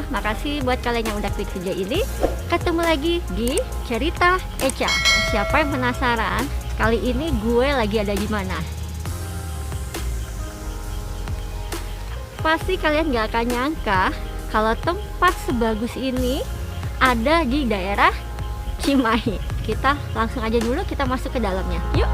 semuanya, makasih buat kalian yang udah klik video ini. Ketemu lagi di Cerita Echa. Siapa yang penasaran? Kali ini gue lagi ada di mana? Pasti kalian gak akan nyangka kalau tempat sebagus ini ada di daerah Cimahi. Kita langsung aja dulu, kita masuk ke dalamnya. Yuk!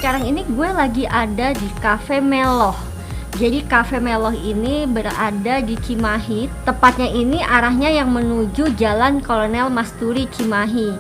Sekarang ini gue lagi ada di Cafe Meloh. Jadi Cafe Meloh ini berada di Cimahi. Tepatnya ini arahnya yang menuju Jalan Kolonel Masturi Cimahi.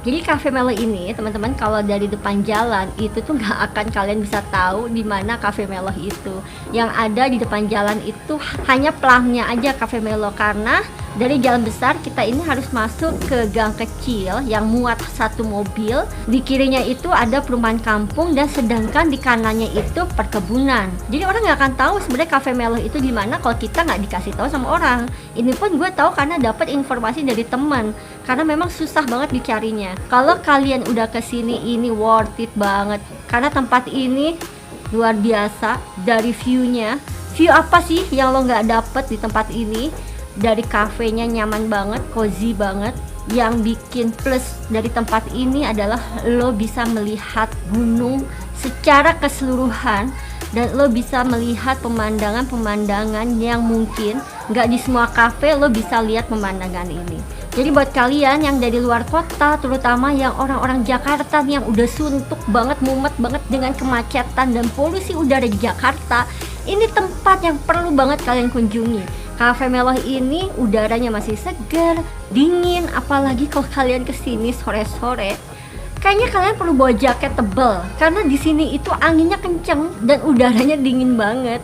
Jadi Cafe Meloh ini teman-teman, kalau dari depan jalan itu tuh nggak akan kalian bisa tahu di mana Cafe Meloh itu. Yang ada di depan jalan itu hanya pelangnya aja Cafe Meloh, karena dari jalan besar kita ini harus masuk ke gang kecil yang muat satu mobil. Di kirinya itu ada perumahan kampung dan sedangkan di kanannya itu perkebunan. Jadi orang nggak akan tahu sebenarnya Cafe Meloh itu di mana kalau kita nggak dikasih tahu sama orang. Ini pun gue tahu karena dapat informasi dari teman. Karena memang susah banget dicarinya. Kalau kalian udah kesini ini worth it banget. Karena tempat ini luar biasa dari view-nya. View apa sih yang lo nggak dapet di tempat ini? Dari kafenya nyaman banget, cozy banget. Yang bikin plus dari tempat ini adalah lo bisa melihat gunung secara keseluruhan. Dan lo bisa melihat pemandangan-pemandangan yang mungkin nggak di semua kafe lo bisa lihat pemandangan ini. Jadi buat kalian yang dari luar kota, terutama yang orang-orang Jakarta nih yang udah suntuk banget, mumet banget dengan kemacetan dan polusi udara di Jakarta, ini tempat yang perlu banget kalian kunjungi. Cafe Meloh ini udaranya masih segar, dingin, apalagi kalau kalian kesini sore-sore. Kayaknya kalian perlu bawa jaket tebal karena di sini itu anginnya kenceng dan udaranya dingin banget.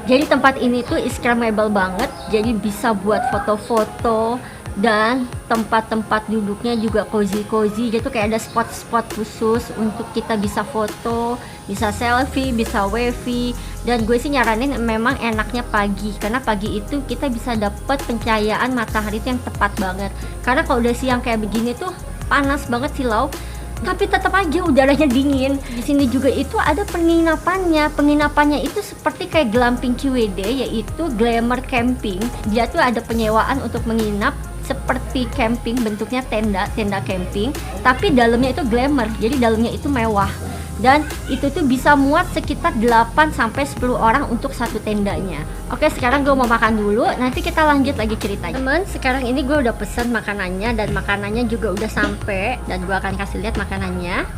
Jadi tempat ini tuh instagramable banget. Jadi bisa buat foto-foto dan tempat-tempat duduknya juga cozy-cozy. Jadi tuh kayak ada spot-spot khusus untuk kita bisa foto, bisa selfie, bisa wavy. Dan gue sih nyaranin memang enaknya pagi karena pagi itu kita bisa dapat pencahayaan matahari itu yang tepat banget. Karena kalau udah siang kayak begini tuh panas banget silau. Tapi tetap aja udaranya dingin. Di sini juga itu ada penginapannya. Penginapannya itu seperti kayak glamping CWD, yaitu glamour camping. Dia tuh ada penyewaan untuk menginap seperti camping, bentuknya tenda camping, tapi dalamnya itu glamour. Jadi dalamnya itu mewah. Dan itu tuh bisa muat sekitar 8 sampai 10 orang untuk satu tendanya. Oke, sekarang gue mau makan dulu, nanti kita lanjut lagi ceritanya. Temen, sekarang ini gue udah pesen makanannya dan makanannya juga udah sampai dan gue akan kasih lihat makanannya.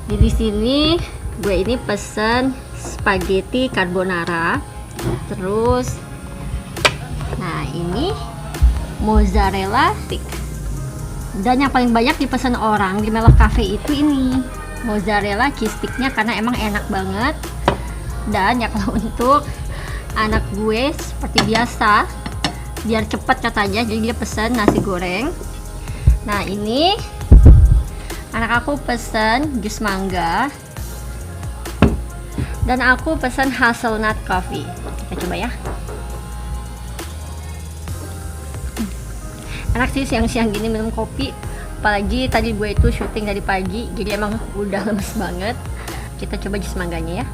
Di sini gue ini pesen spaghetti carbonara. Terus nah ini mozzarella stick. Dan yang paling banyak dipesan orang di Meloh Cafe itu ini mozzarella cheese sticknya karena emang enak banget. Dan ya kalau untuk Anak gue seperti biasa, biar cepat katanya, jadi dia pesan nasi goreng. Nah ini anak aku pesan jus mangga, dan aku pesan hazelnut coffee. Kita coba ya. Enak sih siang-siang gini minum kopi, apalagi tadi gue itu syuting dari pagi, jadi emang udah lemes banget. Kita coba jus mangganya ya.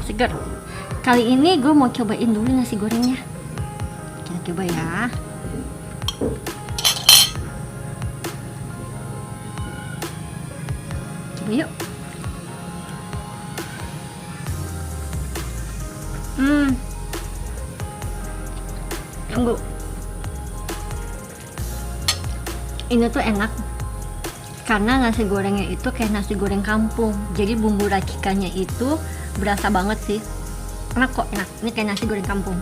Seger. Kali ini gue mau cobain dulu nasi gorengnya. Kita coba ya. Coba yuk. Tunggu. Ini tuh enak karena nasi gorengnya itu kayak nasi goreng kampung, jadi bumbu racikannya itu berasa banget sih. Enak kok, enak. Ini kayak nasi goreng kampung.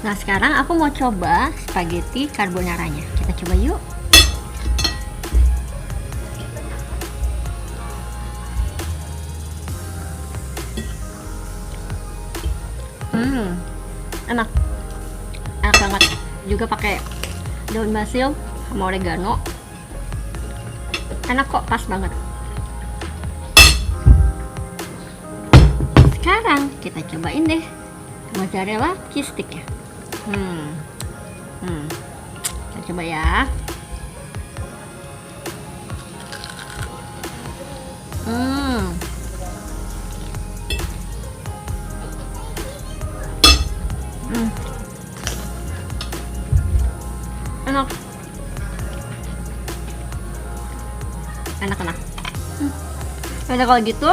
Nah sekarang aku mau coba spaghetti carbonaranya. Kita coba yuk. Enak, enak banget. Juga pakai daun basil sama oregano. Enak kok, pas banget. Sekarang kita cobain deh mozzarella cheese sticknya. Kita coba ya. Enak. Enak. Udah kalau gitu,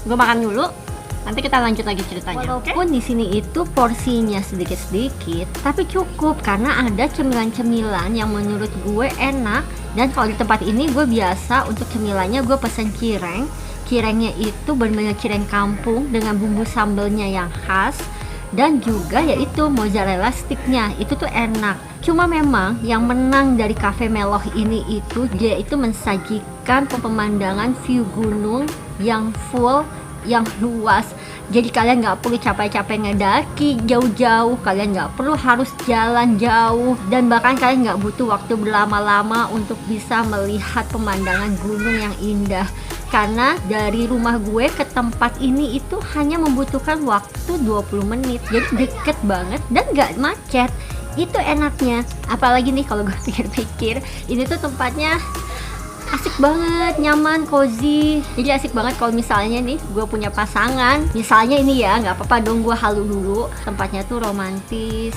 gue makan dulu. Nanti kita lanjut lagi ceritanya. Walaupun di sini itu porsinya sedikit-sedikit, tapi cukup karena ada cemilan-cemilan yang menurut gue enak. Dan kalau di tempat ini gue biasa untuk cemilannya gue pesan cireng. Cirengnya itu benar-benar cireng kampung dengan bumbu sambelnya yang khas. Dan juga yaitu mozzarella sticknya itu tuh enak. Cuma memang yang menang dari Cafe Meloh ini itu dia itu mensajikan pemandangan view gunung yang full, yang luas. Jadi kalian nggak perlu capek-capek ngedaki jauh-jauh, kalian nggak perlu harus jalan jauh, dan bahkan kalian nggak butuh waktu berlama-lama untuk bisa melihat pemandangan gunung yang indah. Karena dari rumah gue ke tempat ini itu hanya membutuhkan waktu 20 menit, jadi deket banget dan nggak macet. Itu enaknya. Apalagi nih kalau gue pikir-pikir, ini tuh tempatnya asik banget, nyaman, cozy. Jadi asik banget kalau misalnya nih gue punya pasangan, misalnya ini ya, nggak apa-apa dong gue halu dulu. Tempatnya tuh romantis,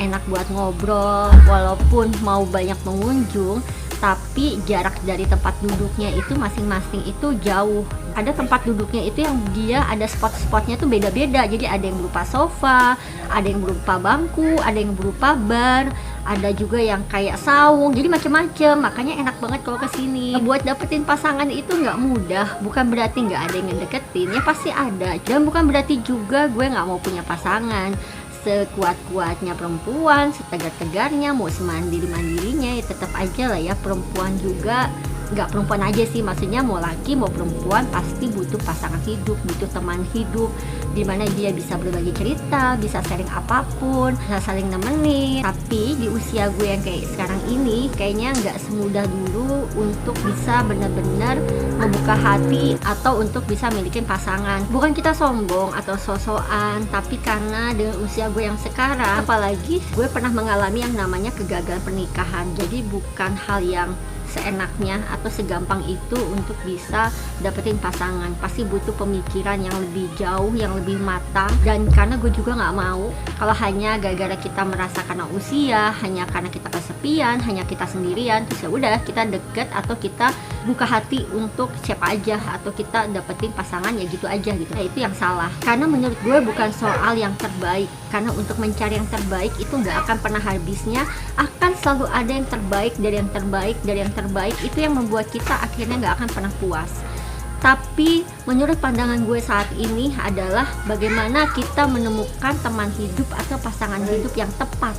enak buat ngobrol, walaupun mau banyak pengunjung, tapi jarak dari tempat duduknya itu masing-masing itu jauh. Ada tempat duduknya itu yang dia ada spot-spotnya tuh beda-beda. Jadi ada yang berupa sofa, ada yang berupa bangku, ada yang berupa bar, ada juga yang kayak saung, jadi macem-macem. Makanya enak banget kalau kesini. Buat dapetin pasangan itu nggak mudah. Bukan berarti nggak ada yang ngedeketin, ya pasti ada. Dan bukan berarti juga gue nggak mau punya pasangan. Sekuat-kuatnya perempuan, setegar-tegarnya, mau semandiri-mandirinya, ya tetap aja lah ya, perempuan juga, nggak perempuan aja sih, maksudnya mau laki mau perempuan pasti butuh pasangan hidup, butuh teman hidup, dimana dia bisa berbagi cerita, bisa sharing apapun, bisa saling nemenin. Tapi di usia gue yang kayak sekarang ini, kayaknya nggak semudah dulu untuk bisa benar-benar membuka hati atau untuk bisa milikin pasangan. Bukan kita sombong atau sosokan, tapi karena dengan usia gue yang sekarang, apalagi gue pernah mengalami yang namanya kegagalan pernikahan. Jadi bukan hal yang seenaknya atau segampang itu untuk bisa dapetin pasangan. Pasti butuh pemikiran yang lebih jauh, yang lebih matang. Dan karena gue juga nggak mau kalau hanya gara-gara kita merasa karena usia, hanya karena kita kesepian, hanya kita sendirian, terus ya udah kita deket atau kita buka hati untuk siapa aja, atau kita dapetin pasangan ya gitu aja gitu. Nah itu yang salah. Karena menurut gue bukan soal yang terbaik. Karena untuk mencari yang terbaik itu nggak akan pernah habisnya. Akan selalu ada yang terbaik dari yang terbaik dari yang terbaik. Itu yang membuat kita akhirnya nggak akan pernah puas. Tapi menurut pandangan gue saat ini adalah bagaimana kita menemukan teman hidup atau pasangan hidup yang tepat.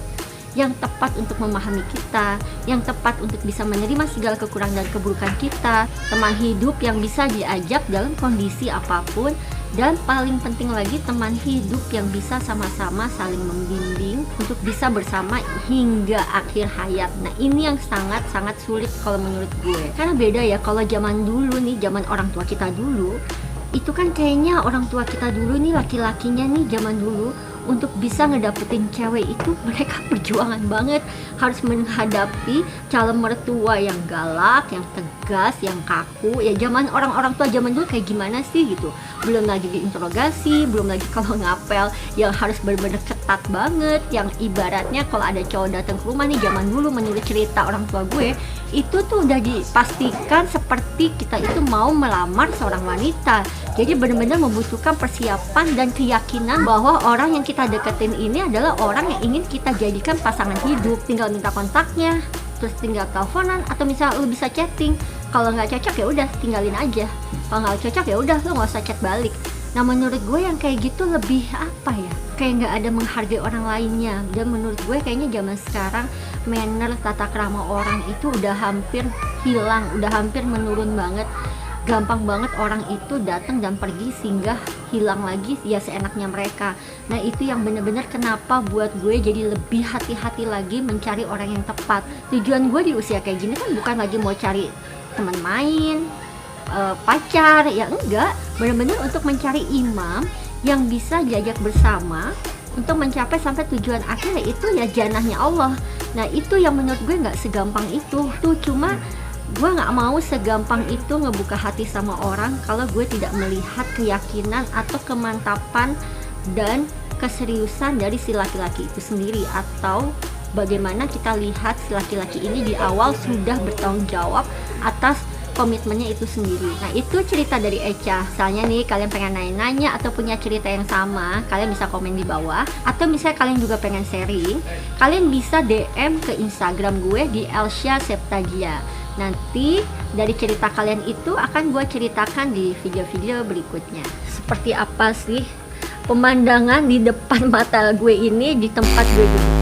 Yang tepat untuk memahami kita, yang tepat untuk bisa menerima segala kekurangan dan keburukan kita. Teman hidup yang bisa diajak dalam kondisi apapun, Dan paling penting lagi, teman hidup yang bisa sama-sama saling membimbing untuk bisa bersama hingga akhir hayat. Nah ini yang sangat-sangat sulit kalau menurut gue, karena beda ya kalau zaman dulu nih, zaman orang tua kita dulu itu kan kayaknya orang tua kita dulu nih, laki-lakinya nih zaman dulu untuk bisa ngedapetin cewek itu mereka perjuangan banget, harus menghadapi calon mertua yang galak, yang tegas, yang kaku. Ya zaman orang-orang tua zaman dulu kayak gimana sih gitu, belum lagi diinterogasi, belum lagi kalau ngapel yang harus bener-bener ketat banget, yang ibaratnya kalau ada cowok datang ke rumah nih zaman dulu, menurut cerita orang tua gue itu tuh udah dipastikan seperti kita itu mau melamar seorang wanita. Jadi benar-benar membutuhkan persiapan dan keyakinan bahwa orang yang kita deketin ini adalah orang yang ingin kita jadikan pasangan hidup. Tinggal minta kontaknya, terus tinggal teleponan, atau misalnya lu bisa chatting. Kalau nggak cocok ya udah tinggalin aja. Kalau nggak cocok ya udah, lu nggak usah chat balik. Nah menurut gue yang kayak gitu lebih apa ya, kayak nggak ada menghargai orang lainnya. Dan menurut gue kayaknya zaman sekarang manner, tata krama orang itu udah hampir hilang, udah hampir menurun banget. Gampang banget orang itu datang dan pergi sehingga hilang lagi ya seenaknya mereka. Nah itu yang bener-bener kenapa buat gue jadi lebih hati-hati lagi mencari orang yang tepat. Tujuan gue di usia kayak gini kan bukan lagi mau cari teman main, pacar, ya enggak, bener-bener untuk mencari imam yang bisa diajak bersama untuk mencapai sampai tujuan akhir, itu ya jannahnya Allah. Nah itu yang menurut gue nggak segampang itu tuh. Cuma gue nggak mau segampang itu ngebuka hati sama orang kalau gue tidak melihat keyakinan atau kemantapan dan keseriusan dari si laki-laki itu sendiri, atau bagaimana kita lihat si laki-laki ini di awal sudah bertanggung jawab atas komitmennya itu sendiri. Nah itu cerita dari Echa. Misalnya nih kalian pengen nanya-nanya atau punya cerita yang sama, kalian bisa komen di bawah. Atau misalnya kalian juga pengen sharing, kalian bisa DM ke Instagram gue di Elsha Septagia. Nanti dari cerita kalian itu akan gue ceritakan di video-video berikutnya. Seperti apa sih pemandangan di depan mata gue ini di tempat gue duduk.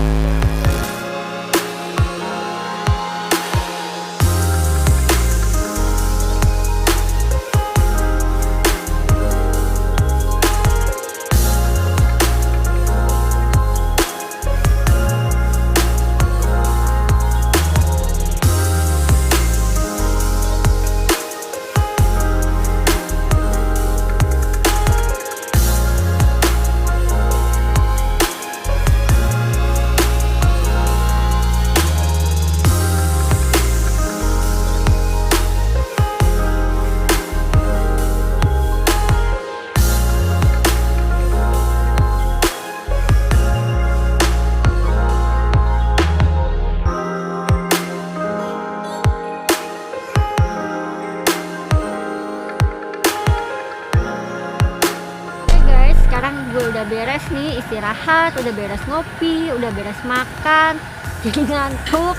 Sekarang gue udah beres nih istirahat, udah beres ngopi, udah beres makan, jadi ngantuk.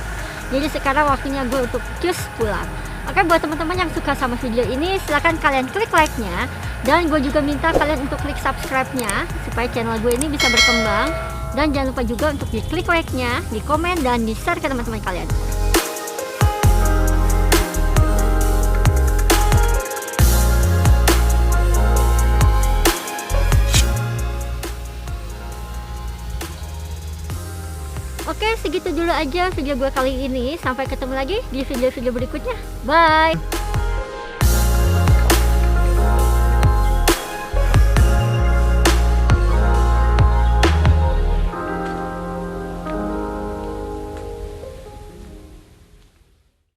Jadi sekarang waktunya gue untuk cus pulang. Oke, buat teman-teman yang suka sama video ini, silahkan kalian klik like-nya. Dan gue juga minta kalian untuk klik subscribe-nya supaya channel gue ini bisa berkembang. Dan jangan lupa juga untuk di klik like-nya, di komen, dan di share ke teman-teman kalian. Oke, segitu dulu aja video gue kali ini. Sampai ketemu lagi di video-video berikutnya. Bye!